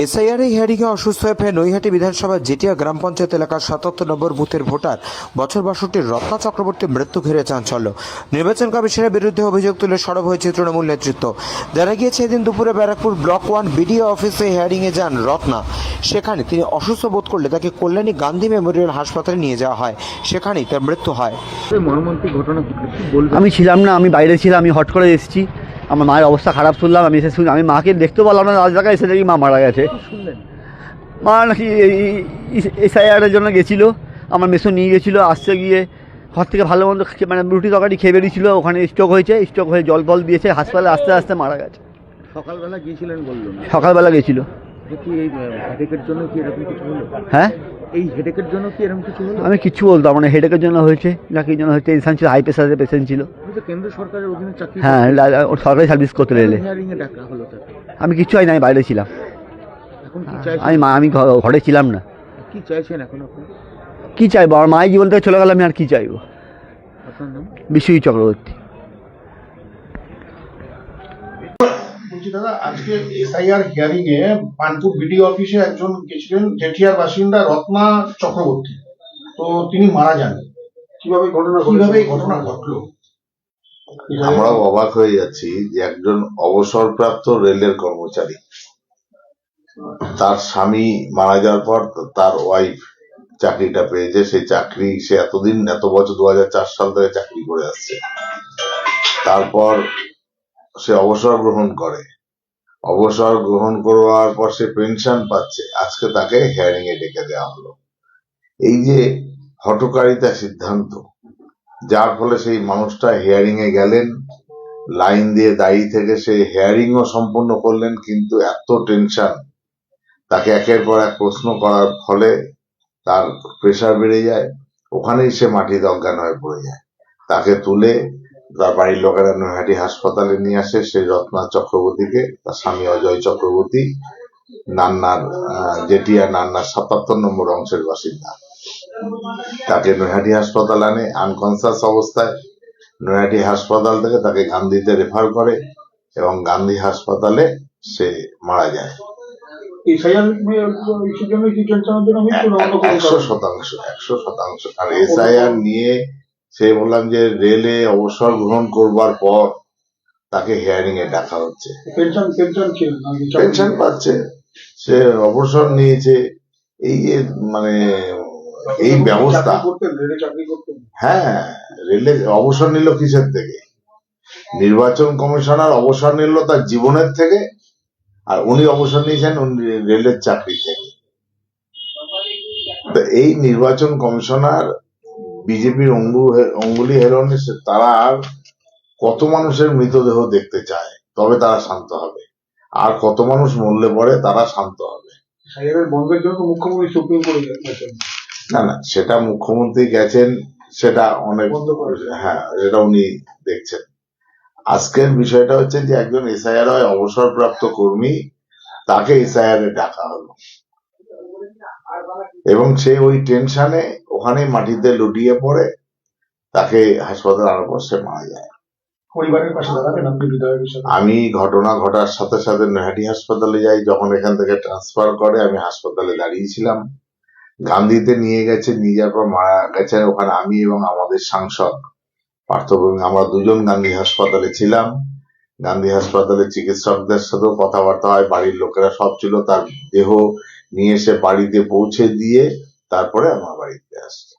SIR হিয়ারিংয়ে অসুস্থ হয়ে ফের নৈহাটি বিধানসভার জেটিয়া গ্রাম পঞ্চায়েত এলাকার ৭৭ নম্বর বুথের ভোটার বছর ৬২ রত্না চক্রবর্তীর মৃত্যু ঘিরে চাঞ্চল্য। নির্বাচন কমিশনের বিরুদ্ধে অভিযোগ তুলে সরব হয়েছে তৃণমূল নেতৃত্ব। জানা গিয়েছে এদিন দুপুরে ব্যারাকপুর ব্লক 1 বিডিও অফিসে হিয়ারিংয়ে যান রত্না। সেখানে তিনি অসুস্থ বোধ করলে তাকে কল্যাণী গান্ধী মেমোরিয়াল হাসপাতালে নিয়ে যাওয়া হয়, সেখানেই তার মৃত্যু হয়। মর্মান্তিক ঘটনা বলবেন? আমি ছিলাম না, আমি বাইরে ছিলাম, আমি হট করে এসেছি। আমার মায়ের অবস্থা খারাপ শুনলাম, আমি এসে শুনি, আমি মাকে দেখতে পারলাম না, রাত জায়গায় এসে দেখি মা মারা গেছে। শুনলেন? মা নাকি এসআইআরের জন্য গেছিলো, আমার মেসো নিয়ে গেছিলো, আসতে গিয়ে ঘর থেকে ভালো মন্দ মানে রুটি তরকারি খেয়ে বেরিয়েছিল, ওখানে স্ট্রোক হয়েছে, স্ট্রোক হয়ে জল ফল দিয়েছে, হাসপাতালে আস্তে আস্তে মারা গেছে। সকালবেলা গিয়েছিলেন বললো না? সকালবেলা গেছিলো। কি এই হেডেকের জন্য কি এরকম কিছু হলো? হ্যাঁ, এই হেডেকের জন্য কি এরকম কিছু হলো? আমি কিচ্ছু বলতাম মানে হেডেকের জন্য হয়েছে না কি জন্য হয়েছে, টেনশন ছিল, হাই প্রেশারের পেশেন্ট ছিল। কেন্দ্র সরকারের অধীনে চাকরি? হ্যাঁ, সরকারি সার্ভিস করতে এলে। হিয়ারিং এ ডাকা হলো তাকে? আমি কিচ্ছু হয় না, আমি বাইরে ছিলাম। এখন কি চাইছেন? আমি ঘরে ছিলাম না। কি চাইছেন এখন আপনি? কি চাইবো, আমার মায়ের জীবন থেকে চলে গেল, আমি আর কি চাইবো। আপনার নাম? বিশ্বজিৎ চক্রবর্তী। বলছি দাদা, আজকে এসআইআর হিয়ারিং এ পানপুর বিডিও অফিসে একজন গেছিলেন জেঠিয়ার বাসিন্দা রত্না চক্রবর্তী, তো তিনি মারা যান। কিভাবে এই ঘটনা ঘটলো? আমরাও অবাক হয়ে যাচ্ছি যে একজন অবসরপ্রাপ্ত রেলের কর্মচারী, তার স্বামী মারা যাওয়ার পর তার ওয়াইফ চাকরিটা পেয়েছে। সেই চাকরি সে এতদিন এত বছর 2004 সাল থেকে চাকরি করে আসছে। তারপর সে অবসর গ্রহণ করে, অবসর গ্রহণ করার পর সে পেনশন পাচ্ছে। আজকে তাকে হিয়ারিং এ ডেকে দেওয়া হলো। এই যে হঠকারিতা সিদ্ধান্ত, যার ফলে সেই মানুষটা হিয়ারিং এ গেলেন, লাইন দিয়ে দাঁড়িয়ে থেকে সে হিয়ারিং ও সম্পন্ন করলেন, কিন্তু এত টেনশন, তাকে একের পর এক প্রশ্ন করার ফলে তার প্রেশার বেড়ে যায়, ওখানেই সে মাটিতে অজ্ঞান হয়ে পড়ে যায়। তাকে তুলে তার বাড়ির লোকেরা নৈহাটি হাসপাতালে নিয়ে আসে সেই রত্না চক্রবর্তীকে। তার স্বামী অজয় চক্রবর্তী নান্নার জেটিয়া নান্নার ৭৭ নম্বর অংশের বাসিন্দা। তাকে নৈহাটি হাসপাতাল আনে আনকনসিয়াস অবস্থায়। নৈহাটি হাসপাতাল থেকে তাকে গান্ধীতে রেফার করে এবং গান্ধী হাসপাতালে সে মারা যায়। 100%। আর এসআইআর নিয়ে সে বললাম যে রেলে অবসর গ্রহণ করবার পর তাকে হিয়ারিং এ ডাকা হচ্ছে। পেনশন পাচ্ছে, সে অবসর নিয়েছে। এই যে মানে এই ব্যবস্থা। হ্যাঁ, রেলে অবসর নিল কিসের থেকে? নির্বাচন কমিশনার অবসর নিল তার জীবনের থেকে, আর উনি অবসর নিয়েছেন রেলের চাকরি থেকে। এই নির্বাচন কমিশনার বিজেপির অঙ্গুলি হেলনে তারা আর কত মানুষের মৃতদেহ দেখতে চায়, তবে তারা শান্ত হবে। আর কত মানুষ মরলে পরে তারা শান্ত হবে। বন্ধের জন্য মুখ্যমন্ত্রী সুপ্রিম কোর্টে গেছেন। না, সেটা মুখ্যমন্ত্রী গেছেন, সেটা অনেক, হ্যাঁ, সেটা উনি দেখছেন। আজকের বিষয়টা হচ্ছে যে একজন এসআইআর হয় অবসরপ্রাপ্ত কর্মী, তাকে এসআইআর এ ডাকা হলো এবং সে ওই টেনশনে ওখানে মাটিতে লুটিয়ে পড়ে, তাকে হাসপাতালে আনার পর সে মারা যায়। পরিবারের পাশে দাঁড়াবেন আপনি বিধায়কের সাথে? আমি ঘটনা ঘটার সাথে সাথে নৈহাটি হাসপাতালে যাই। যখন এখান থেকে ট্রান্সফার করে আমি হাসপাতালে দাঁড়িয়েছিলাম। গান্ধীতে নিয়ে গেছে, নিয়ে যাওয়ার পর মারা গেছে ওখানে আমি এবং আমাদের সাংসদ পার্থভূমি, আমরা দুজন গান্ধী হাসপাতালে ছিলাম। গান্ধী হাসপাতালে চিকিৎসকদের সাথেও কথাবার্তা হয়, বাড়ির লোকেরা সব ছিল। তার দেহ নিয়ে এসে বাড়িতে পৌঁছে দিয়ে তারপরে আমার বাড়িতে আসছে।